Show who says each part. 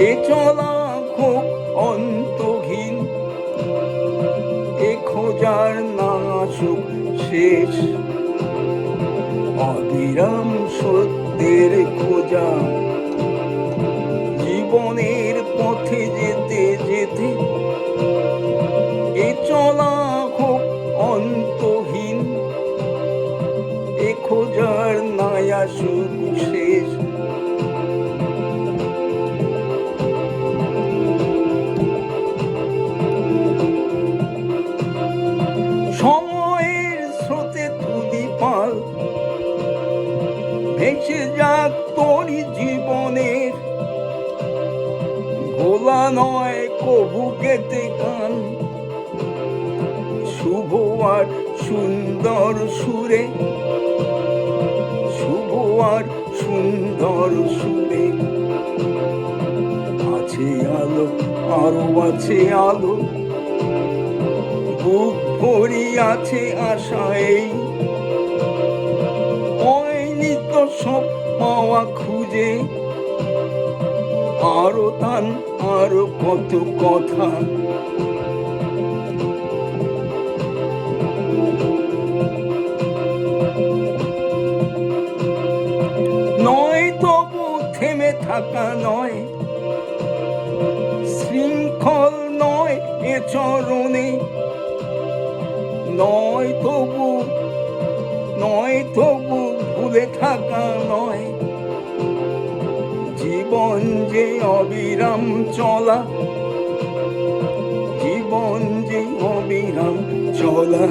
Speaker 1: এ চলা খুব অন্তহীন, এ খোঁজার না সুখ শেষ, অবিরাম সত্যের খোঁজা। জীবনের পথে যেতে যেতে এ চলা খুব অন্তহীন, এ খোঁজার নায়া সুখ শেষ। সময়ের স্রোতে তুলি পাল, ভেসে যাক তোরই জীবনের, ভোলা নয় কবু গেতে গান, শুভ আর সুন্দর সুরে, শুভ আর সুন্দর সুরে। আছে আলো, আরো আছে আলো, বুক ভরি আছে আশা। এই হয়নি তো সব পাওয়া খুঁজে, আরো টান, আরো কত কথা। নয় তবু থেমে থাকা নয়, শৃঙ্খল নয় এ চরণে, নয় তবু ভুলে থাকা নয়। জীবন যে অবিরাম চলা, জীবন যে অবিরাম চলা।